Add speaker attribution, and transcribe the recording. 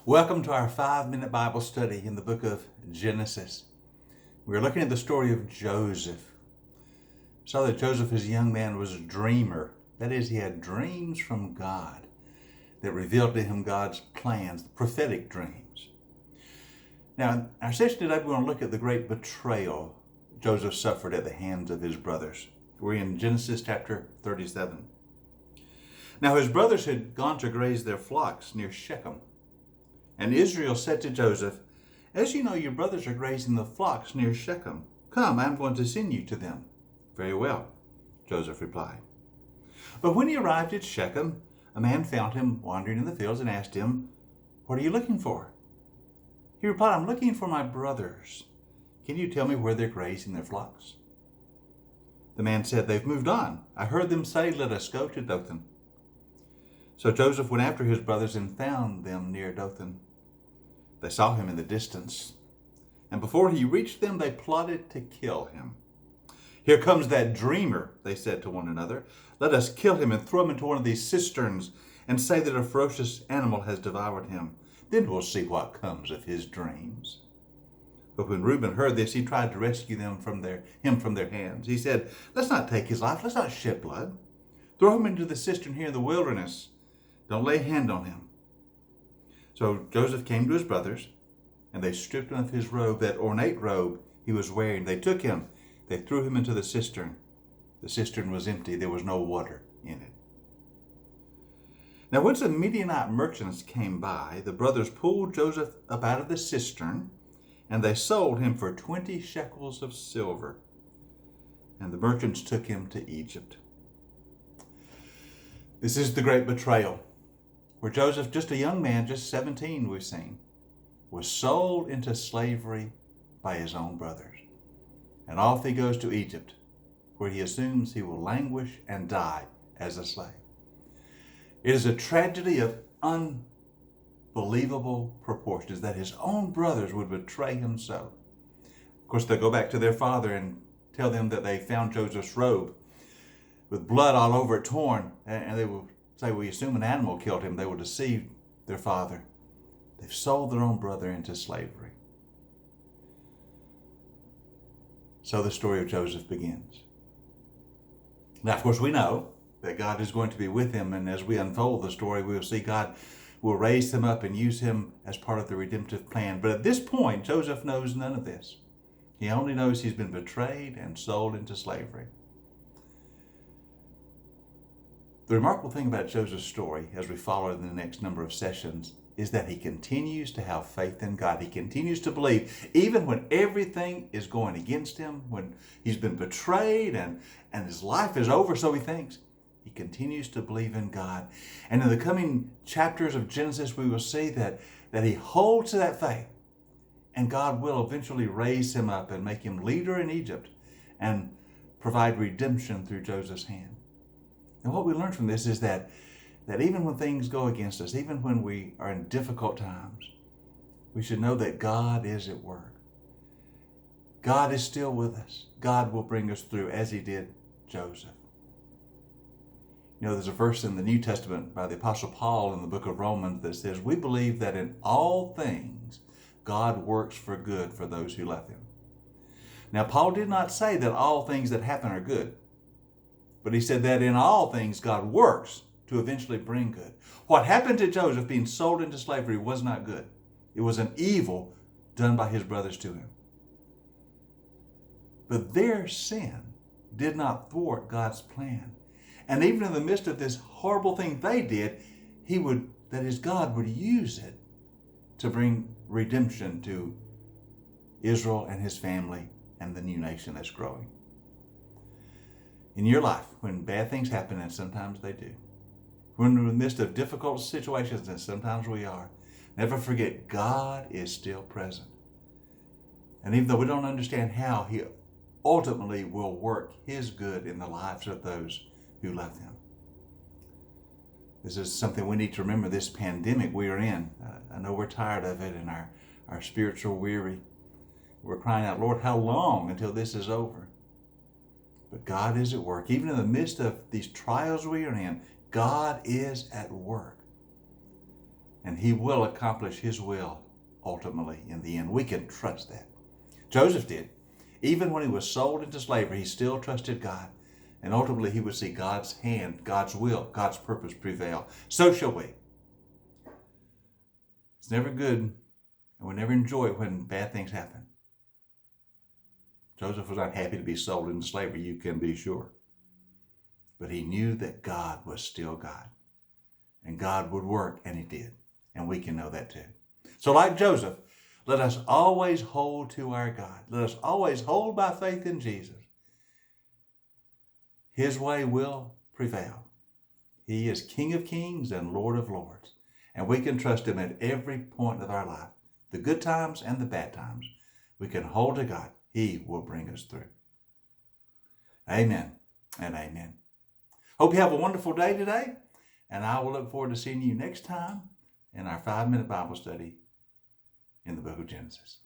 Speaker 1: Welcome to our 5-minute Bible study in the book of Genesis. We're looking at the story of Joseph. Saw that Joseph as a young man was a dreamer. That is, he had dreams from God that revealed to him God's plans, the prophetic dreams. Now, in our session today, we're going to look at the great betrayal Joseph suffered at the hands of his brothers. We're in Genesis chapter 37. Now, his brothers had gone to graze their flocks near Shechem. And Israel said to Joseph, "As you know, your brothers are grazing the flocks near Shechem. Come, I'm going to send you to them." "Very well," Joseph replied. But when he arrived at Shechem, a man found him wandering in the fields and asked him, "What are you looking for?" He replied, "I'm looking for my brothers. Can you tell me where they're grazing their flocks?" The man said, "They've moved on. I heard them say, 'Let us go to Dothan.'" So Joseph went after his brothers and found them near Dothan. They saw him in the distance, and before he reached them, they plotted to kill him. "Here comes that dreamer," they said to one another. "Let us kill him and throw him into one of these cisterns and say that a ferocious animal has devoured him. Then we'll see what comes of his dreams." But when Reuben heard this, he tried to rescue him from their hands. He said, "Let's not take his life. Let's not shed blood. Throw him into the cistern here in the wilderness. Don't lay a hand on him." So Joseph came to his brothers, and they stripped him of his robe, that ornate robe he was wearing. They took him, they threw him into the cistern. The cistern was empty. There was no water in it. Now, when some Midianite merchants came by, the brothers pulled Joseph up out of the cistern, and they sold him for 20 shekels of silver. And the merchants took him to Egypt. This is the great betrayal, where Joseph, just a young man, just 17 we've seen, was sold into slavery by his own brothers. And off he goes to Egypt, where he assumes he will languish and die as a slave. It is a tragedy of unbelievable proportions that his own brothers would betray him so. Of course, they go back to their father and tell them that they found Joseph's robe with blood all over it, torn, and they will say, "We assume an animal killed him." They will deceive their father. They've sold their own brother into slavery. So the story of Joseph begins. Now, of course, we know that God is going to be with him, and as we unfold the story, we will see God will raise him up and use him as part of the redemptive plan. But at this point, Joseph knows none of this. He only knows he's been betrayed and sold into slavery. The remarkable thing about Joseph's story, as we follow it in the next number of sessions, is that he continues to have faith in God. He continues to believe, even when everything is going against him, when he's been betrayed and his life is over, so he thinks. He continues to believe in God. And in the coming chapters of Genesis, we will see that he holds to that faith, and God will eventually raise him up and make him leader in Egypt and provide redemption through Joseph's hand. And what we learn from this is that even when things go against us, even when we are in difficult times, we should know that God is at work. God is still with us. God will bring us through, as he did Joseph. You know, there's a verse in the New Testament by the Apostle Paul in the book of Romans that says, "We believe that in all things God works for good for those who love him." Now, Paul did not say that all things that happen are good, but he said that in all things God works to eventually bring good. What happened to Joseph being sold into slavery was not good. It was an evil done by his brothers to him. But their sin did not thwart God's plan. And even in the midst of this horrible thing they did, God would use it to bring redemption to Israel and his family and the new nation that's growing. In your life, when bad things happen, and sometimes they do, when we're in the midst of difficult situations, and sometimes we are, never forget God is still present. And even though we don't understand how, he ultimately will work his good in the lives of those who love him. This is something we need to remember, this pandemic we are in. I know we're tired of it and our spirits are weary. We're crying out, "Lord, how long until this is over?" But God is at work. Even in the midst of these trials we are in, God is at work. And he will accomplish his will ultimately in the end. We can trust that. Joseph did. Even when he was sold into slavery, he still trusted God. And ultimately he would see God's hand, God's will, God's purpose prevail. So shall we. It's never good, and we never enjoy it when bad things happen. Joseph was not happy to be sold into slavery, you can be sure. But he knew that God was still God. And God would work, and he did. And we can know that too. So like Joseph, let us always hold to our God. Let us always hold by faith in Jesus. His way will prevail. He is King of Kings and Lord of Lords. And we can trust him at every point of our life. The good times and the bad times. We can hold to God. He will bring us through. Amen and amen. Hope you have a wonderful day today. And I will look forward to seeing you next time in our 5-minute Bible study in the book of Genesis.